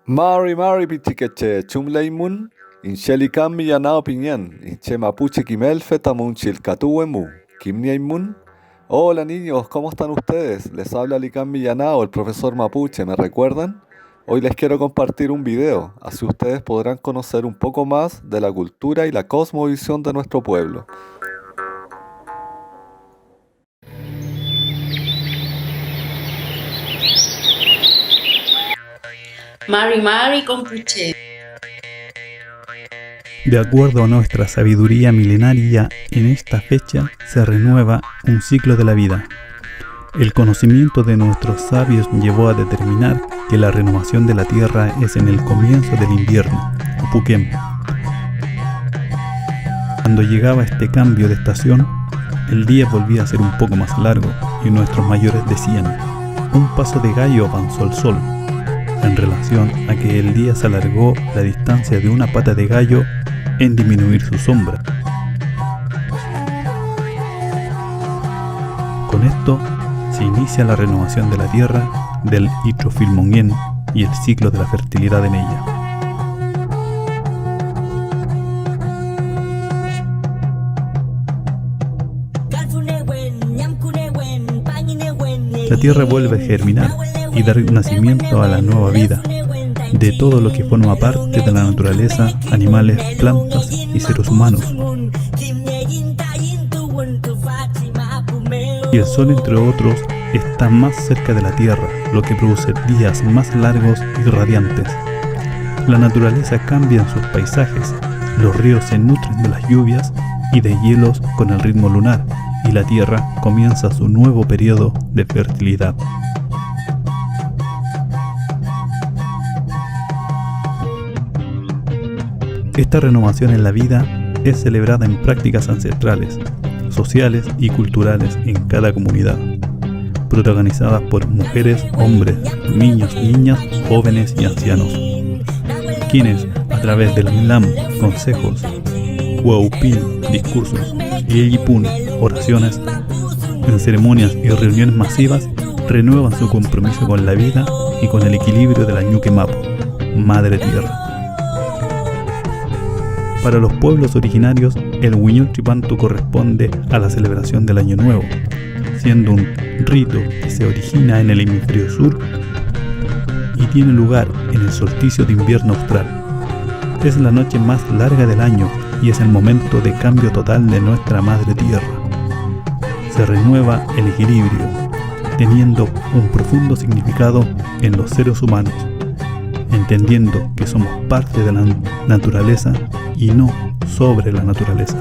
Mari pichiqueche chumleimun, inxelican millanao piñan, inche mapuche quimelfe tamun chilcatuemu, kimniaimun. Hola niños, ¿cómo están ustedes? Les habla Licán Millanao, el profesor mapuche, ¿me recuerdan? Hoy les quiero compartir un video, así ustedes podrán conocer un poco más de la cultura y la cosmovisión de nuestro pueblo. Mari compuche. De acuerdo a nuestra sabiduría milenaria, en esta fecha se renueva un ciclo de la vida. El conocimiento de nuestros sabios llevó a determinar que la renovación de la tierra es en el comienzo del invierno, Upuquem. Cuando llegaba este cambio de estación, el día volvía a ser un poco más largo y nuestros mayores decían: un paso de gallo avanzó el sol, en relación a que el día se alargó la distancia de una pata de gallo en disminuir su sombra. Con esto se inicia la renovación de la tierra, del Itrofilmonguén y el ciclo de la fertilidad en ella. La tierra vuelve a germinar y dar nacimiento a la nueva vida de todo lo que forma parte de la naturaleza, animales, plantas y seres humanos. Y el sol, entre otros, está más cerca de la tierra, lo que produce días más largos y radiantes. La naturaleza cambia en sus paisajes, los ríos se nutren de las lluvias y de hielos con el ritmo lunar, y la tierra comienza su nuevo periodo de fertilidad. Esta renovación en la vida es celebrada en prácticas ancestrales, sociales y culturales en cada comunidad, protagonizadas por mujeres, hombres, niños, niñas, jóvenes y ancianos, quienes, a través del Milam, consejos, Huaupín, discursos, y Eyipún, oraciones, en ceremonias y reuniones masivas, renuevan su compromiso con la vida y con el equilibrio de la Ñuque Mapu, Madre Tierra. Para los pueblos originarios, el Huiñol Tripantu corresponde a la celebración del Año Nuevo, siendo un rito que se origina en el hemisferio sur y tiene lugar en el solsticio de invierno austral. Es la noche más larga del año y es el momento de cambio total de nuestra Madre Tierra. Se renueva el equilibrio, teniendo un profundo significado en los seres humanos, entendiendo que somos parte de la naturaleza y no sobre la naturaleza.